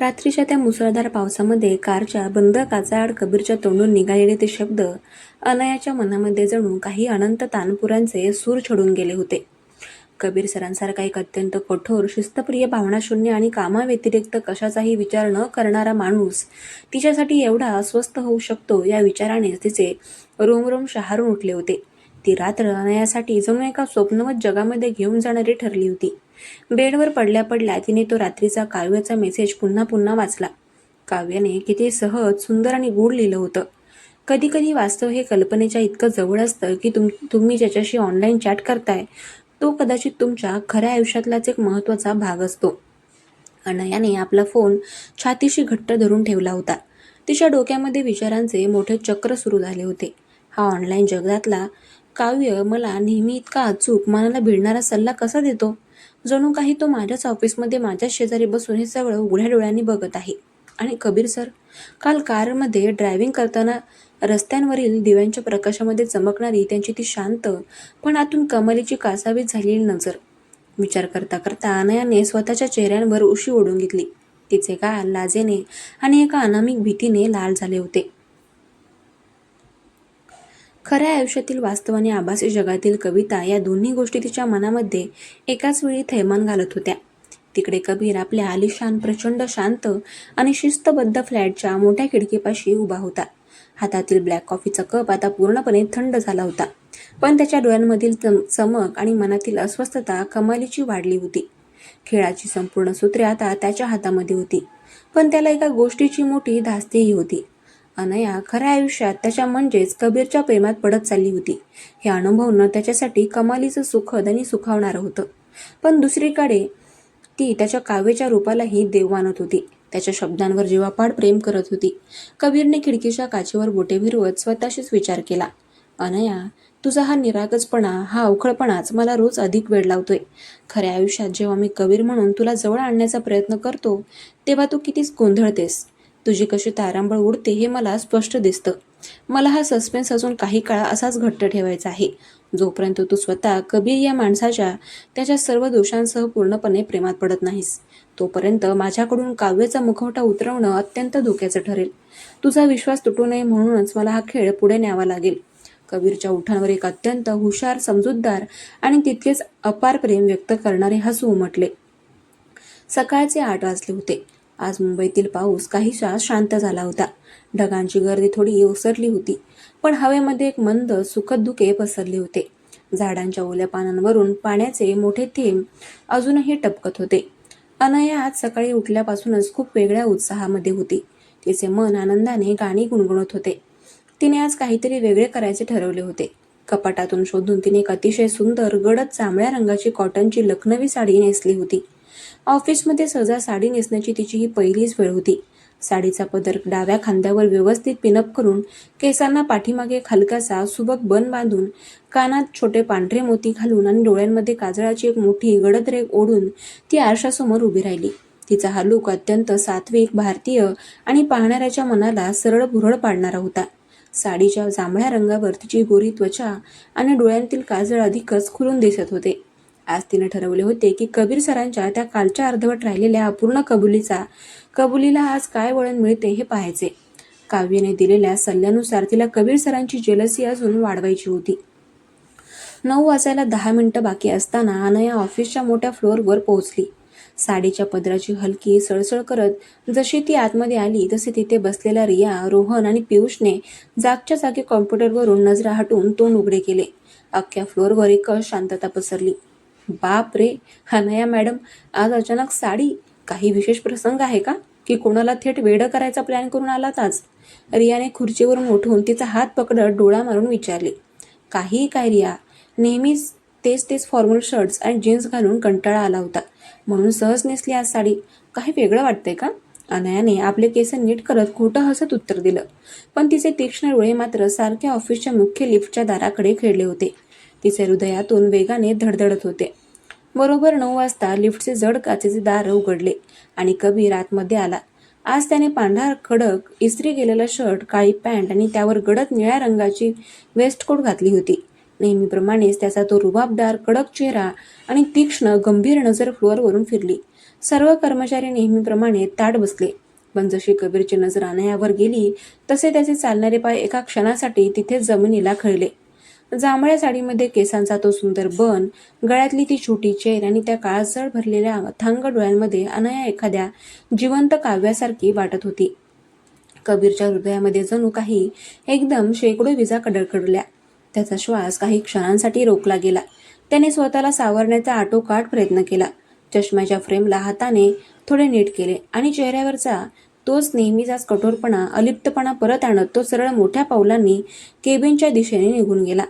रात्रीच्या त्या मुसळधार पावसामध्ये कारच्या बंद काचाआड कबीरच्या तोंडून निघालेले ते शब्द अनयाच्या मनामध्ये जणू काही अनंत तानपुरांचे सूर चढून गेले होते. कबीर सरांसारखा एक अत्यंत कठोर, शिस्तप्रिय, भावनाशून्य आणि कामाव्यतिरिक्त कशाचाही विचार न करणारा माणूस तिच्यासाठी एवढा अस्वस्थ होऊ शकतो, या विचाराने तिचे रोमरोम शहारून उठले होते. ती रात्र अनयासाठी जणू एका स्वप्नवत जगामध्ये घेऊन जाणारी ठरली होती. बेडवर पडल्या पडल्या तिने तो रात्रीचा काव्याचा मेसेज पुन्हा पुन्हा वाचला. काव्याने किती सहज, सुंदर आणि गूढ लिहिलं होतं. कधी कधी वास्तव हे कल्पनेच्या इतकं जवळ असतं की तुम्ही ज्याच्याशी ऑनलाईन चॅट करताय तो कदाचित तुमच्या खऱ्या आयुष्यातलाच एक महत्त्वाचा भाग असतो. अनयाने आपला फोन छातीशी घट्ट धरून ठेवला होता. तिच्या डोक्यामध्ये विचारांचे मोठे चक्र सुरू झाले होते. हा ऑनलाईन जगातला काव्य मला नेहमी इतका अचूक, मनाला भिडणारा सल्ला कसा देतो? जणू काही तो माझ्याच ऑफिसमध्ये माझ्याच शेजारी बसून हे सगळं उघड्या डोळ्यांनी बघत आहे. आणि कबीर सर, काल कारमध्ये ड्रायव्हिंग करताना रस्त्यांवरील दिव्यांच्या प्रकाशामध्ये चमकणारी त्यांची ती शांत पण आतून कमालीची कासावीस झालेली नजर. विचार करता करता अनयाने स्वतःच्या चेहऱ्यांवर उशी ओढून घेतली. तिचे गाल लाजेने आणि एका अनामिक भीतीने लाल झाले होते. खऱ्या आयुष्यातील वास्तव आणि आभासी जगातील कविता, या दोन्ही गोष्टी तिच्या मनामध्ये एकाच वेळी थैमान घालत होत्या. तिकडे कबीर आपल्या आलिशान, प्रचंड शांत आणि शिस्तबद्ध फ्लॅटच्या मोठ्या खिडकीपाशी उभा होता. हातातील ब्लॅक कॉफीचा कप आता पूर्णपणे थंड झाला होता, पण त्याच्या डोळ्यांमधील चमक आणि मनातील अस्वस्थता कमालीची वाढली होती. खेळाची संपूर्ण सूत्रे आता त्याच्या हातामध्ये होती, पण त्याला एका गोष्टीची मोठी धास्तीही होती. अनया खऱ्या आयुष्यात त्याच्या म्हणजेच कबीरच्या प्रेमात पडत चालली होती. हे अनुभवणं त्याच्यासाठी कमालीचं सुखद आणि सुखावणारं होतं. पण दुसरीकडे ती त्याच्या काव्याच्या रूपालाही देव मानत होती. त्याच्या शब्दांवर जीवापाड प्रेम करत होती. कबीरने खिडकीच्या काचेवर बोटे फिरवत स्वतःशीच विचार केला. अनया, तुझा हा निरागसपणा, हा अवखळपणाच मला रोज अधिक वेड लावतोय. खऱ्या आयुष्यात जेव्हा मी कबीर म्हणून तुला जवळ आणण्याचा प्रयत्न करतो तेव्हा तू कितीच गोंधळतेस. तुझी कशी तारांबळ उडते हे मला स्पष्ट दिसतं. मला हा सस्पेन्स अजून काही काळ असाच घट्ट ठेवायचा आहे, जोपर्यंत तू स्वतः कबीर या माणसाच्या त्याच्या सर्व दोषांसह पूर्णपणे प्रेमात पडत नाहीस. तोपर्यंत माझ्याकडून काव्याचा मुखवटा उतरवणं अत्यंत धोक्याचं ठरेल. तुझा विश्वास तुटू नये म्हणूनच मला हा खेळ पुढे न्यावा लागेल. कबीरच्या ओठांवर एक अत्यंत हुशार, समजूतदार आणि तितकेच अपार प्रेम व्यक्त करणारे हसू उमटले. सकाळचे 8 वाजले होते. आज मुंबईतील पाऊस काहीसा शांत झाला होता. ढगांची गर्दी थोडी ओसरली होती, पण हवेमध्ये एक मंद, सुखद धुके पसरले होते. झाडांच्या ओल्या पानांवरून पाण्याचे मोठे थेंब अजूनही टपकत होते. अनया आज सकाळी उठल्यापासूनच खूप वेगळ्या उत्साहामध्ये होती. तिचे मन आनंदाने गाणी गुणगुणत होते. तिने आज काहीतरी वेगळे करायचे ठरवले होते. कपाटातून शोधून तिने एक अतिशय सुंदर, गडद जांभळ्या रंगाची कॉटनची लखनवी साडी नेसली होती. ऑफिसमध्ये सहजा साडी नेसण्याची तिची ही पहिलीच वेळ होती. साडीचा पदर डाव्या खांद्यावर व्यवस्थित पिनअप करून, केसांना पाठीमागे एक हलकासा सुबक बन बांधून, कानात छोटे पांढरे मोती घालून आणि डोळ्यांमध्ये काजळाची एक मोठी गडद रेघ ओढून ती आरशासमोर उभी राहिली. तिचा हा लूक अत्यंत सात्विक, भारतीय आणि पाहणाऱ्याच्या मनाला सरळ भुरळ पाडणारा होता. साडीच्या जांभळ्या रंगावर तिची गोरी त्वचा आणि डोळ्यांतील काजळ अधिकच खुलून दिसत होते. आज तिने ठरवले होते की कबीर सरांच्या त्या कालच्या अर्धवट राहिलेल्या अपूर्ण कबुलीला आज काय वळण मिळते हे पाहायचे. काव्याने दिलेल्या सल्ल्यानुसार तिला कबीर सरांची जेलसी अजून वाढवायची होती. 9 वाजायला 10 मिनिटं बाकी असताना अनया ऑफिसच्या मोठ्या फ्लोअरवर पोहोचली. साडीच्या पदराची हलकी सळसळ करत जशी ती आतमध्ये आली तसे तिथे बसलेल्या रिया, रोहन आणि पियुषने जागच्या जागी कॉम्प्युटरवरून नजरा हटवून तोंड उघडे केले. अख्ख्या फ्लोअरवर एकच शांतता पसरली. बाप रे, अनया मॅडम, आज अचानक साडी? काही विशेष प्रसंग आहे का, की कोणाला थेट वेडं करायचा प्लॅन करून आलात आज? रियाने खुर्चीवरून उठून तिचा हात पकडत डोळा मारून विचारले. काही काय रिया, नेहमीच तेच फॉर्मल शर्ट्स आणि जीन्स घालून कंटाळा आला होता, म्हणून सहज नेसली आज साडी. काही वेगळं वाटतंय का? अनयाने आपले केस नीट करत खोटं हसत उत्तर दिलं, पण तिचे तीक्ष्ण डोळे मात्र सारख्या ऑफिसच्या मुख्य लिफ्टच्या दाराकडे खेळले होते. तिचे हृदयातून वेगाने धडधडत होते. बरोबर 9 वाजता लिफ्टचे जड काचेचे दार उघडले आणि कबीर आतमध्ये आला. आज त्याने पांढरा कडक इस्त्री केलेला शर्ट, काळी पॅन्ट आणि त्यावर गडद निळ्या रंगाची वेस्टकोट घातली होती. नेहमीप्रमाणेच त्याचा तो रुबाबदार, कडक चेहरा आणि तीक्ष्ण, गंभीर नजर फ्लोअरवरून फिरली. सर्व कर्मचारी नेहमीप्रमाणे ताठ बसले, पण जशी कबीरची नजर अनयावर गेली तसे त्याचे चालणारे पाय एका क्षणासाठी तिथेच जमिनीला खळले. जांभळ्या साडीमध्ये केसांचा तो सुंदर बन, गळ्यातली ती छोटी चेन आणि त्या काळसर भरलेल्या अथांग डोळ्यांमध्ये अनया एखाद्या जिवंत काव्यासारखी वाटत होती. कबीरच्या हृदयामध्ये जणू काही एकदम शेकडो विजा कडकडल्या. त्याचा श्वास काही क्षणांसाठी रोखला गेला. त्याने स्वतःला सावरण्याचा आटोकाट प्रयत्न केला. चष्म्याच्या फ्रेमला हाताने थोडे नीट केले आणि चेहऱ्यावरचा तोच नेहमीचाच कठोरपणा, अलिप्तपणा परत आणत तो सरळ मोठ्या पावलांनी केबिनच्या दिशेने निघून गेला.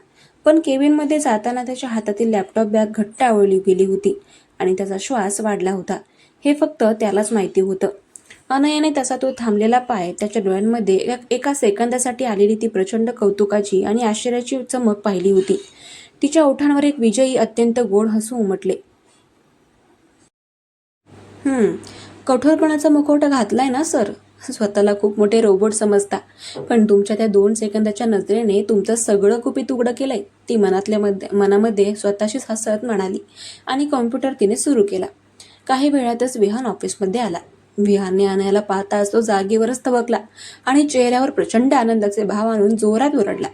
पण केबिनमध्ये जाताना त्याच्या हातातील लॅपटॉप बॅग घट्ट आवळली गेली होती आणि त्याचा श्वास वाढला होता. हे फक्त त्यालाच माहिती होतं. अनयाने तसा तो थांबलेला पाय, त्याच्या डोळ्यांमध्ये एका सेकंदासाठी आलेली ती प्रचंड कौतुकाची आणि आश्चर्याची चमक पाहिली होती. तिच्या ओठांवर एक विजयी, अत्यंत गोड हसू उमटले. कठोरपणाचा मुखवटा घातलाय ना सर? स्वतःला खूप मोठे रोबोट समजता, पण तुमच्या त्या 2 सेकंदाच्या नजरेने तुमचं सगळं कुपीत उघडं केलंय, ती मनामध्ये स्वतःशीच हसत म्हणाली आणि कॉम्प्युटर तिने सुरू केला. काही वेळातच विहान ऑफिसमध्ये आला. विहानने अनयाला पाहताच तो जागेवरच थबकला आणि चेहऱ्यावर प्रचंड आनंदाचे भाव आणून जोरात ओरडला.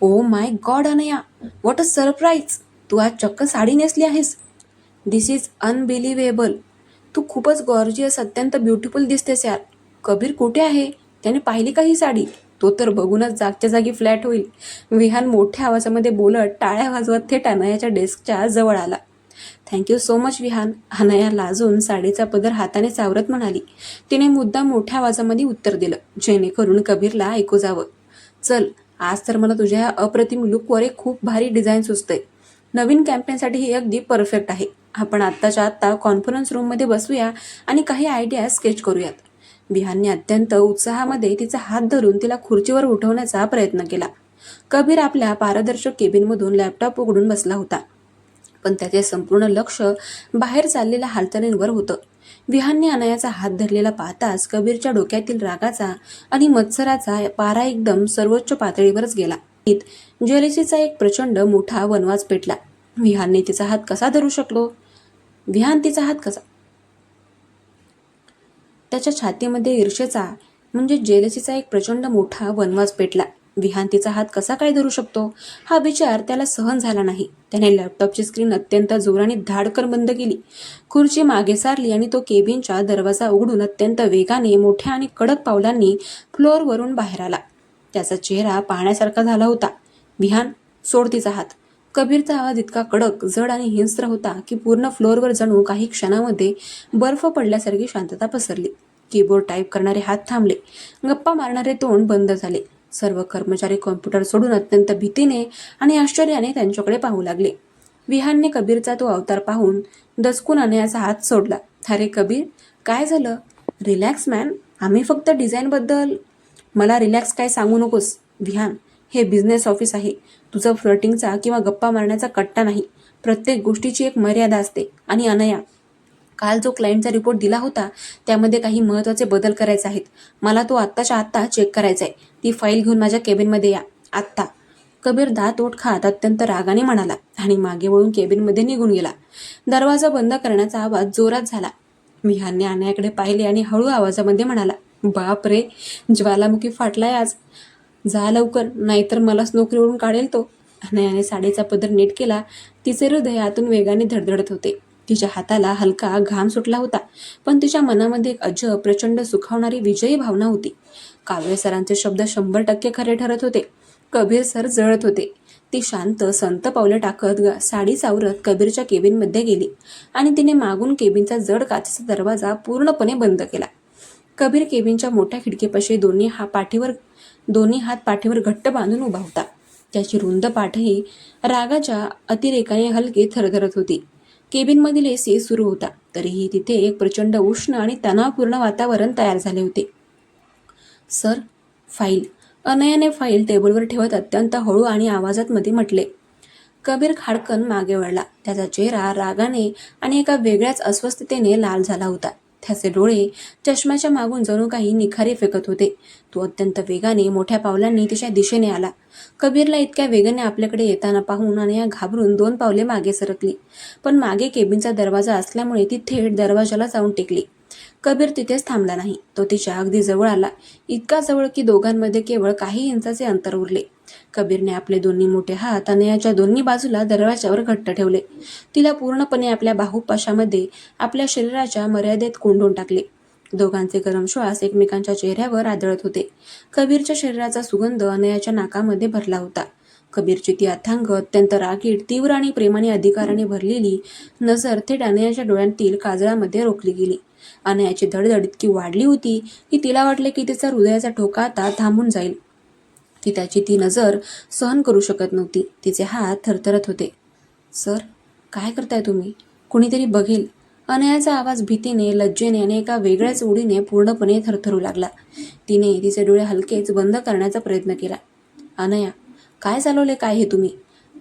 ओ माय गॉड अनया, व्हॉट अ सरप्राईज! तू आज चक्क साडी नेसली आहेस. दिस इज अनबिलिव्हेबल. तू खूपच गॉर्जियस, अत्यंत ब्युटिफुल दिसतेस यार. कबीर कुठे आहे? त्याने पाहिली का ही साडी? तो तर बघूनच जागच्या जागी फ्लॅट होईल. विहान मोठ्या आवाजामध्ये बोलत टाळ्या वाजवत थेट अनयाच्या डेस्कच्या जवळ आला. थँक्यू सो मच विहान, अनया लाजून साडीचा पदर हाताने सावरत म्हणाली. तिने मुद्दाम मोठ्या आवाजामध्ये उत्तर दिलं, जेणेकरून कबीरला ऐकू जावं. चल, आज तर मला तुझ्या ह्या अप्रतिम लुकवर एक खूप भारी डिझाईन सुचतंय. नवीन कॅम्पेनसाठी ही अगदी परफेक्ट आहे. आपण आत्ताच्या आत्ता कॉन्फरन्स रूममध्ये बसूया आणि काही आयडिया स्केच करूयात. विहानने अत्यंत उत्साहामध्ये तिचा हात धरून तिला खुर्चीवर उठवण्याचा प्रयत्न केला. कबीर आपल्या पारदर्शक केबिनमधून लॅपटॉप उघडून बसला होता, पण त्याचे संपूर्ण लक्ष बाहेर चाललेल्या हालचालींवर होतं. विहानने अनयाचा हात धरलेला पाहताच कबीरच्या डोक्यातील रागाचा आणि मत्सराचा पारा एकदम सर्वोच्च पातळीवरच गेला. जेलसीचा एक प्रचंड मोठा वनवास पेटला. विहानने तिचा हात कसा धरू शकलो? विहान तिचा हात कसा? त्याच्या छातीमध्ये ईर्ष्येचा म्हणजे जेलसीचा एक प्रचंड मोठा वनवास पेटला. विहान तिचा हात कसा काय धरू शकतो? हा विचार त्याला सहन झाला नाही. त्याने लॅपटॉपची स्क्रीन अत्यंत जोराने धाडकन बंद केली, खुर्ची मागे सारली आणि तो केबिनचा दरवाजा उघडून अत्यंत वेगाने, मोठ्या आणि कडक पावलांनी फ्लोअरवरून बाहेर आला. त्याचा चेहरा पाहण्यासारखा झाला होता. विहान, सोड तिचा हात. कबीरचा आवाज इतका कडक, जड आणि हिंस्त्र होता की पूर्ण फ्लोअरवर जणू काही क्षणामध्ये बर्फ पडल्यासारखी शांतता पसरली. कीबोर्ड टाईप करणारे हात थांबले, गप्पा मारणारे तोंड बंद झाले. सर्व कर्मचारी कॉम्प्युटर सोडून अत्यंत भीतीने आणि आश्चर्याने त्यांच्याकडे पाहू लागले. विहानने कबीरचा तो अवतार पाहून दचकून अनयाचा हात सोडला. अरे कबीर, काय झालं? रिलॅक्स मॅन, आम्ही फक्त डिझाईनबद्दल. मला रिलॅक्स काय सांगू नकोस विहान. हे बिझनेस ऑफिस आहे, तुझं फ्लर्टिंगचा किंवा गप्पा मारण्याचा कट्टा नाही. प्रत्येक गोष्टीची एक मर्यादा असते. आणि अनया, काल जो क्लायंटचा रिपोर्ट दिला होता त्यामध्ये काही महत्त्वाचे बदल करायचे आहेत. मला तो आत्ताच्या आत्ता चेक करायचा आहे. ती फाईल घेऊन माझ्या केबिनमध्ये या आत्ता. कबीर दात ओठ खात अत्यंत रागाने म्हणाला आणि मागे वळून केबिनमध्ये निघून गेला. दरवाजा बंद करण्याचा आवाज जोरात झाला. विहानने अनयाकडे पाहिले आणि हळू आवाजामध्ये म्हणाला, बाप रे, ज्वालामुखी फाटलाय आज. जा लवकर, नाहीतर मलाच नोकरीवरून काढेल तो. अनयाने साडीचा पदर नीट केला. तिचे हृदय आतून वेगाने धडधडत होते. तिच्या हाताला हलका घाम सुटला होता, पण तिच्या मनामध्ये एक अजब, प्रचंड सुखावणारी विजयी भावना होती. काव्य सरांचे शब्द 100% खरे ठरत होते. कबीर सर जळत होते. ती शांत, संत पावले टाकत साडी सावरत कबीरच्या केबिनमध्ये गेली आणि तिने मागून केबिनचा जड काचेचा दरवाजा पूर्णपणे बंद केला. कबीर केबिनच्या मोठ्या खिडकीपाशी दोन्ही हात पाठीवर घट्ट बांधून उभा होता. त्याची रुंद पाठही रागाच्या अतिरेकाने हलकी थरथरत होती. केबिनमधील एसी सुरू होता, तरीही तिथे एक प्रचंड उष्ण आणि तणावपूर्ण वातावरण तयार झाले होते. Sir, file. अनयाने फाईल टेबलवर ठेवत अत्यंत हळू आणि आवाजात मध्ये म्हटले. कबीर खाडकन मागे वळला. त्याचा चेहरा रागाने आणि एका वेगळ्याच अस्वस्थतेने लाल झाला होता. त्याचे डोळे चष्म्याच्या मागून जणू काही निखारे फेकत होते. तो अत्यंत वेगाने मोठ्या पावलांनी तिच्या दिशेने आला. कबीरला इतक्या वेगाने आपल्याकडे येताना पाहून अनया घाबरून 2 पावले मागे सरकली. पण मागे केबिनचा दरवाजा असल्यामुळे ती थेट दरवाजाला जाऊन टेकली. कबीर तिथेच थांबला नाही. तो तिच्या अगदी जवळ आला. इतका जवळ की दोघांमध्ये केवळ काही इंचाचे अंतर उरले. कबीरने आपले दोन्ही मोठे हात अनयाच्या दोन्ही बाजूला दरवाजावर घट्ट ठेवले. तिला पूर्णपणे आपल्या बाहुपाशामध्ये आपल्या शरीराच्या मर्यादेत कोंडून टाकले. दोघांचे गरम श्वास एकमेकांच्या चेहऱ्यावर आदळत होते. कबीरच्या शरीराचा सुगंध अनयाच्या नाकामध्ये भरला होता. कबीरची ती अथांग, अत्यंत रागीट, तीव्र आणि प्रेमाने अधिकाराने भरलेली नजर थेट अनयाच्या डोळ्यांतील काजळामध्ये रोखली गेली. अनयाची धडधड इतकी वाढली होती की तिला वाटले की तिचा हृदयाचा ठोका आता थांबून जाईल. ती त्याची ती नजर सहन करू शकत नव्हती. तिचे हात थरथरत होते. सर, काय करताय तुम्ही? कुणीतरी बघेल. अनयाचा आवाज भीतीने, लज्जेने आणि एका वेगळ्याच उडीने पूर्णपणे थरथरू लागला. तिने तिचे डोळे हलकेच बंद करण्याचा प्रयत्न केला. अनया, काय चालवले काय हे तुम्ही?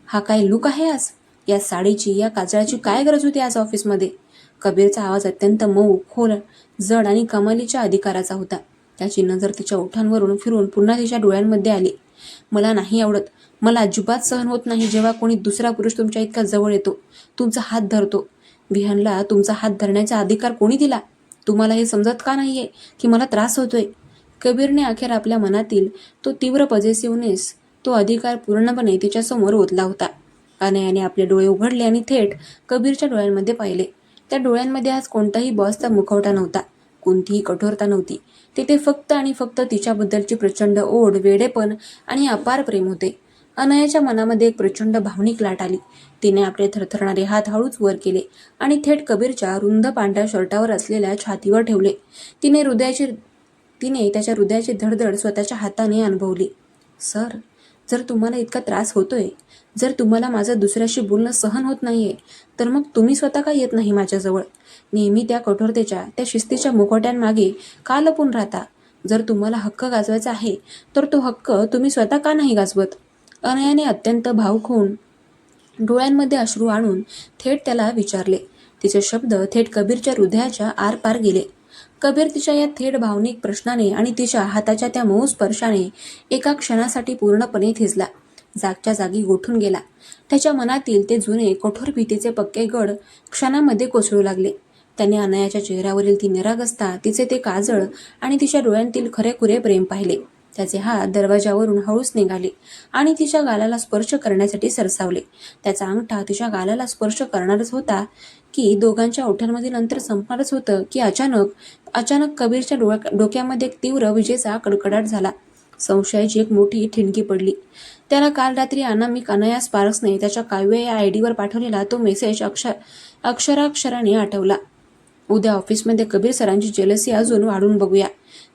हा काय लुक आहे आज? या साडीची, या काजळाची काय गरज होती आज ऑफिसमध्ये? कबीरचा आवाज अत्यंत मऊ, खोल, जड आणि कमालीच्या अधिकाराचा होता. त्याची नजर तिच्या ओठांवरून फिरून पुन्हा तिच्या डोळ्यांमध्ये आली. मला नाही आवडत. मला अजिबात सहन होत नाही जेव्हा कोणी दुसरा पुरुष तुमच्या इतका जवळ येतो, तुमचा हात धरतो. विहानला तुमचा हात धरण्याचा अधिकार कोणी दिला? तुम्हाला हे समजत का नाहीये की मला त्रास होतोय? कबीरने अखेर आपल्या मनातील तो तीव्र पॉझिटिव्हनेस, तो अधिकार पूर्णपणे तिच्यासमोर ओतला होता. अनयाने आपले डोळे उघडले आणि थेट कबीरच्या डोळ्यांमध्ये पाहिले. त्या डोळ्यांमध्ये आज कोणताही बॉसचा मुखवटा नव्हता. कोणतीही कठोरता नव्हती. तेथे फक्त आणि फक्त तिच्याबद्दलची प्रचंड ओढ, वेडेपण आणि अपार प्रेम होते. अनयाच्या मनामध्ये एक प्रचंड भावनिक लाट आली. तिने आपले थरथरणारे हात हळूच वर केले आणि थेट कबीरच्या रुंद पांढऱ्या शर्टावर असलेल्या छातीवर ठेवले. तिने त्याच्या हृदयाची धडधड स्वतःच्या हाताने अनुभवली. सर, जर तुम्हाला इतका त्रास होतोय, जर तुम्हाला माझं दुसऱ्याशी बोलणं सहन होत नाहीये, तर मग तुम्ही स्वतः का येत नाही माझ्याजवळ? नेहमी त्या कठोरतेच्या, त्या शिस्तीच्या मुखवट्यांमागे का लपून राहता? जर तुम्हाला हक्क गाजवायचा आहे, तर तो हक्क तुम्ही स्वतः का नाही गाजवत? अनयाने अत्यंत भावुक होऊन डोळ्यांमध्ये अश्रू आणून थेट त्याला विचारले. तिचे शब्द थेट कबीरच्या हृदयाच्या आरपार गेले. कबीर तिच्या या थेट भावनिक प्रश्नाने आणि तिच्या हाताच्या त्या मऊ स्पर्शाने एका क्षणासाठी पूर्णपणे थिजला. जागच्या जागी गोठून गेला. त्याच्या मनातील ते जुने कठोर भीतीचे पक्के गड क्षणामध्ये कोसळू लागले. त्याने अनयाच्या चेहऱ्यावरील ती निरागसता, तिचे ते काजळ आणि तिच्या डोळ्यांतील खरेखुरे प्रेम पाहिले. त्याचे हात दरवाजावरून हळूच निघाले आणि तिच्या गालाला स्पर्श करण्यासाठी सरसावले. त्याचा अंगठा तिच्या गालाला स्पर्श करणारच होता की दोघांच्या ओठांमधील अंतर संपणारच होतं की अचानक कबीरच्या डोक्यामध्ये एक तीव्र विजेचा कडकडाट झाला. संशयाची एक मोठी ठिणगी पडली. त्याला काल रात्री अनामिक अनया स्पार्क्सने त्याच्या काव्य या आयडीवर पाठवलेला तो मेसेज अक्षराक्षराने आठवला. उद्या ऑफिसमध्ये कबीर सरांची जेलसी अजून वाढून बघूया.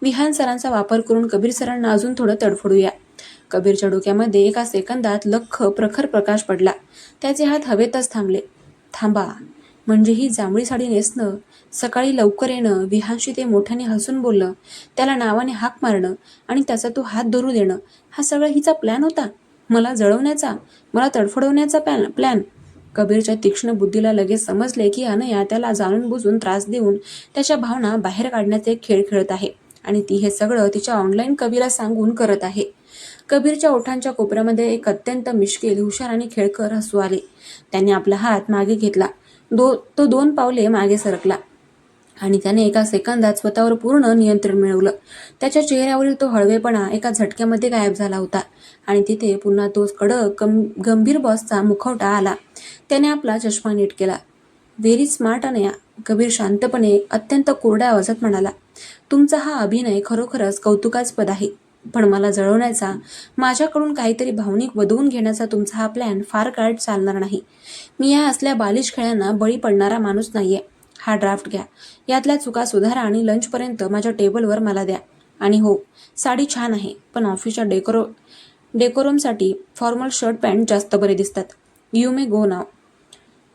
विहान सरांचा वापर करून कबीर सरांना अजून थोडं तडफडूया. कबीरच्या डोक्यामध्ये एका सेकंदात लख्ख प्रखर प्रकाश पडला. त्याचे हात हवेतच थांबले. थांबा, म्हणजे ही जांभळी साडी नेसणं, सकाळी लवकर येणं, विहानशी ते मोठ्याने हसून बोलणं, त्याला नावाने हाक मारणं आणि त्याचा तो हात धरू देणं, हा सगळा हिचा प्लॅन होता? मला जळवण्याचा, मला तडफडवण्याचा प्लॅन? कबीरच्या तीक्ष्ण बुद्धीला लगेच समजले की अनया त्याला जाणून बुजून त्रास देऊन त्याच्या भावना बाहेर काढण्याचे एक खेळ खेळत आहे आणि ती हे सगळं तिच्या ऑनलाईन कबीरला सांगून करत आहे. कबीरच्या ओठांच्या कोपऱ्यामध्ये एक अत्यंत मिश्किल, हुशार आणि खेळकर हसू आले. त्याने आपला हात मागे घेतला. तो 2 पावले मागे सरकला आणि त्याने एका सेकंदात स्वतःवर पूर्ण नियंत्रण मिळवलं. त्याच्या चेहऱ्यावरील तो हळवेपणा एका झटक्यामध्ये गायब झाला होता आणि तिथे पुन्हा तोच कडक, गंभीर बॉसचा मुखवटा आला. त्याने आपला चष्मा नीट केला. व्हेरी स्मार्ट अनया, कबीर शांतपणे, अत्यंत कोरड्या आवाजात म्हणाला. तुमचा हा अभिनय खरोखरच कौतुकास्पद आहे, पण मला जळवण्याचा, माझ्याकडून काहीतरी भावनिक वधवून घेण्याचा तुमचा हा प्लॅन फार काळ चालणार नाही. मी या असल्या बालिश खेळांना बळी पडणारा माणूस नाहीये. हा ड्राफ्ट घ्या, यातल्या चुका सुधारा आणि लंचपर्यंत माझ्या टेबलवर मला द्या. आणि हो, साडी छान आहे, पण ऑफिसच्या डेकोरमसाठी फॉर्मल शर्ट पॅन्ट जास्त बरे दिसतात. यू मे गो नाव.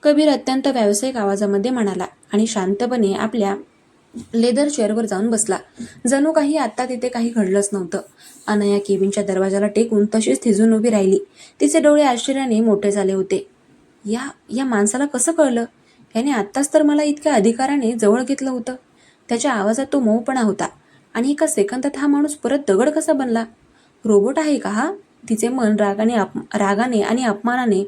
कबीर अत्यंत व्यावसायिक आवाजामध्ये म्हणाला आणि शांतपणे आपल्या लेदर चेअरवर जाऊन बसला. जणू काही आत्ता तिथे काही घडलंच नव्हतं. अनया केबिनच्या दरवाजाला टेकून तशीच थिजून उभी राहिली. तिचे डोळे आश्चर्याने मोठे झाले होते. या माणसाला कसं कळलं? याने आत्ताच तर मला इतक्या अधिकाराने जवळ घेतलं होतं. त्याच्या आवाजात तो मऊपणा होता. आणि एका सेकंदात हा माणूस परत दगड कसा बनला? रोबोट आहे का हा? तिचे मन रागाने आणि अपमानाने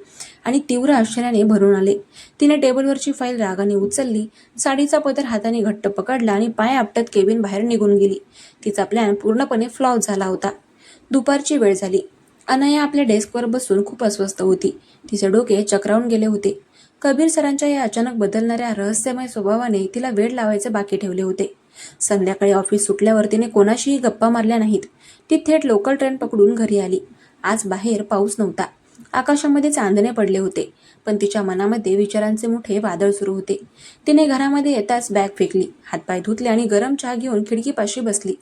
आणि तीव्र आश्चर्याने भरून आले. तिने टेबलवरची फाईल रागाने उचलली, साडीचा पदर हाताने घट्ट पकडला आणि पाय आपटत केबिन बाहेर निघून गेली. तिचा प्लॅन पूर्णपणे फ्लॉप झाला होता. दुपारची वेळ झाली. अनया आपल्या डेस्कवर बसून खूप अस्वस्थ होती. तिचे डोके चक्रावून गेले होते. कबीर सरांच्या या अचानक बदलणाऱ्या रहस्यमय स्वभावाने तिला वेड लावायचे बाकी ठेवले होते. संध्याकाळी ऑफिस सुटल्यावर तिने कोणाशीही गप्पा मारल्या नाहीत. ती थेट लोकल ट्रेन पकडून घरी आली. आज बाहेर पाऊस नव्हता. आकाशामध्ये चांदणे पडले होते, पण तिच्या मनामध्ये विचारांचे मोठे वादळ सुरू होते. तिने घरामध्ये येताच बॅग फेकली, हातपाय धुतले आणि गरम चहा घेऊन खिडकीपाशी बसली.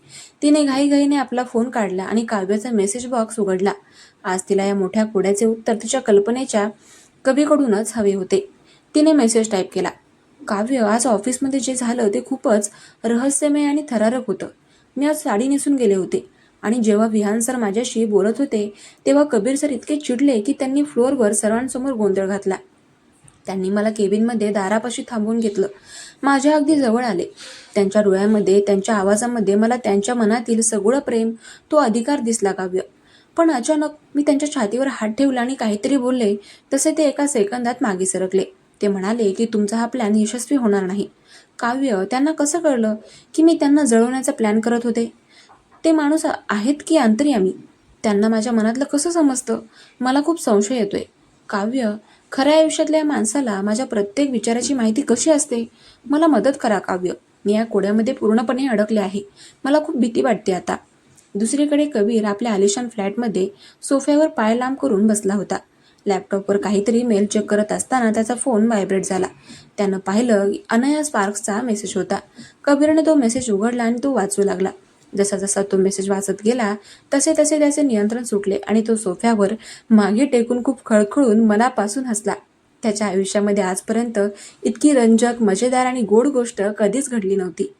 तिने घाईघाईने आपला फोन काढला आणि काव्याचा मेसेज बॉक्स उघडला. आज तिला या मोठ्या कोड्याचे उत्तर तिच्या कल्पनेच्या कवीकडूनच हवे होते. तिने मेसेज टाईप केला, काव्य, आज ऑफिसमध्ये जे झालं ते खूपच रहस्यमय आणि थरारक होतं. मी आज साडी नेसून गेले होते आणि जेव्हा विहान सर माझ्याशी बोलत होते तेव्हा कबीर सर इतके चिडले की त्यांनी फ्लोअरवर सर्वांसमोर गोंधळ घातला. त्यांनी मला केबिनमध्ये दारापाशी थांबवून घेतलं. माझ्या अगदी जवळ आले. त्यांच्या डोळ्यामध्ये, त्यांच्या आवाजामध्ये मला त्यांच्या मनातील सगळं प्रेम, तो अधिकार दिसला काव्य. पण अचानक मी त्यांच्या छातीवर हात ठेवला आणि काहीतरी बोलले तसे ते एका सेकंदात मागे सरकले. ते म्हणाले की तुमचा हा प्लॅन यशस्वी होणार नाही. काव्य, त्यांना कसं कळलं की मी त्यांना जळवण्याचा प्लॅन करत होते? ते माणूस आहेत की अंतर्यामी? त्यांना माझ्या मनातलं कसं समजतं? मला खूप संशय येतोय. काव्य, खऱ्या आयुष्यातल्या माणसाला माझ्या प्रत्येक विचाराची माहिती कशी असते? मला मदत करा काव्य. मी या कोड्यामध्ये पूर्णपणे अडकले आहे. मला खूप भीती वाटते आता. दुसरीकडे कबीर आपल्या आलिशान फ्लॅटमध्ये सोफ्यावर पाय लांब करून बसला होता. लॅपटॉपवर काहीतरी मेल चेक करत असताना त्याचा फोन व्हायब्रेट झाला. त्यानं पाहिलं अनया स्पार्क्सचा मेसेज होता. कबीरने तो मेसेज उघडला आणि तो वाचू लागला. जसा जसा तो मेसेज वाचत गेला तसे तसे त्याचे नियंत्रण सुटले आणि तो सोफ्यावर मागे टेकून खूप खळखळून मनापासून हसला. त्याच्या आयुष्यामध्ये आजपर्यंत इतकी रंजक, मजेदार आणि गोड गोष्ट कधीच घडली नव्हती.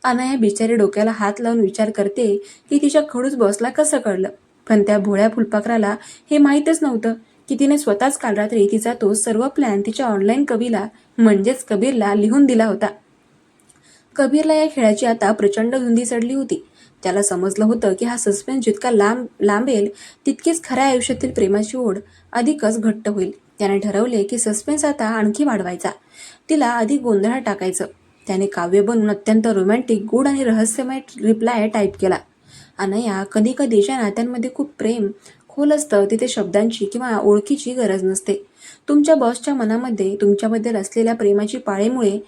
अनया बिचारी डोक्याला हात लावून विचार करते की तिच्या खडूस बॉसला कसं कळलं. पण त्या भोळ्या फुलपाखराला हे माहीतच नव्हतं की तिने स्वतःच काल रात्री तिचा तो सर्व प्लॅन तिच्या ऑनलाईन कवीला म्हणजेच कबीरला लिहून दिला होता. कबीरला या खेळाची आता प्रचंड धुंदी चढली होती. त्याला समजलं होतं की हा सस्पेन्स जितका लांबेल तितकीच खऱ्या आयुष्यातील प्रेमाची ओढ अधिकच घट्ट होईल. त्याने ठरवले की सस्पेन्स आता आणखी वाढवायचा, तिला अधिक गोंधळात टाकायचं. त्याने काव्य बनून अत्यंत रोमॅन्टिक, गूढ आणि रहस्यमय रिप्लाय टाईप केला. अनया, कधी कधी ज्या नात्यांमध्ये खूप प्रेम खोल असतं तिथे शब्दांची किंवा ओळखीची गरज नसते. तुमच्या बॉसच्या मनामध्ये तुमच्याबद्दल असलेल्या प्रेमाची पाळेमुळे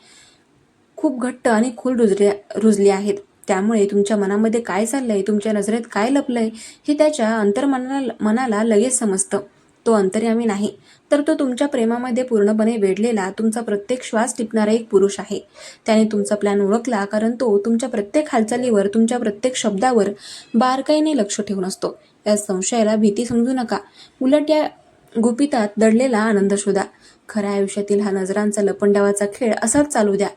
खूप घट्ट आणि खोल रुजले आहेत. त्यामुळे तुमच्या मनामध्ये काय चाललंय, तुमच्या नजरेत काय लपलंय हे त्याच्या मनाला लगेच समजतं. तो अंतर्यामी नाही, तर तो तुमच्या प्रेमामध्ये पूर्णपणे वेढलेला, तुमचा प्रत्येक श्वास टिपणारा एक पुरुष आहे. त्याने तुमचा प्लॅन ओळखला कारण तो तुमच्या प्रत्येक हालचालीवर, तुमच्या प्रत्येक शब्दावर बारकाईने लक्ष ठेवून असतो. या संशयाला भीती समजू नका, उलट या गुपितात दडलेला आनंद शोधा. खऱ्या आयुष्यातील हा नजरांचा लपंडावाचा खेळ असाच चालू द्या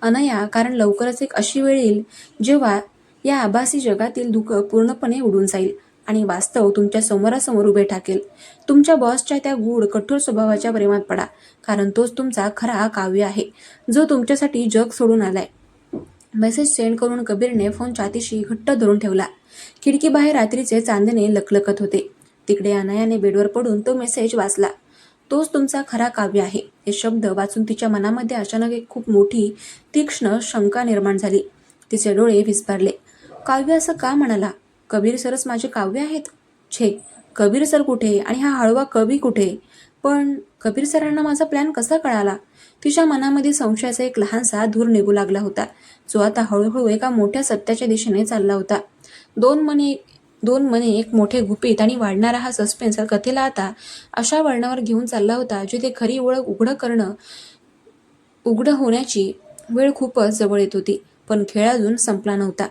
अनया, कारण लवकरच एक अशी वेळ येईल जेव्हा या आभासी जगातील धुकं पूर्णपणे उडून जाईल आणि वास्तव तुमच्या समोरासमोर उभे ठाकेल. तुमच्या बॉसच्या त्या गूढ, कठोर स्वभावाच्या प्रेमात पडा, कारण तोच तुमचा खरा काव्य आहे, जो तुमच्यासाठी जग सोडून आलाय. मेसेज सेंड करून कबीरने फोन छातीशी घट्ट धरून ठेवला. खिडकीबाहेर रात्रीचे चांदणे लखलखत होते. तिकडे अनयाने बेडवर पडून तो मेसेज वाचला. तोच तुमचा खरा काव्य आहे. हे शब्द वाचून तिच्या मनामध्ये अचानक एक खूप मोठी, तीक्ष्ण शंका निर्माण झाली. तिचे डोळे विस्फारले. काव्य असं का म्हणाला? कबीर सरच माझे काव्य आहेत? छे, कबीर सर कुठे आणि हा हळवा कवी कुठे? पण कबीर सरांना माझा प्लॅन कसा कळाला? तिच्या मनामध्ये संशयाचा एक लहानसा धूर निघू लागला होता, जो आता हळूहळू एका मोठ्या सत्याच्या दिशेने चालला होता. दोन मने एक मोठे गुपित आणि वाढणारा हा सस्पेन्स कथेला आता अशा वळणावर घेऊन चालला होता जिथे खरी ओळख उघड होण्याची वेळ खूपच जवळ येत होती. पण खेळ अजून संपला नव्हता.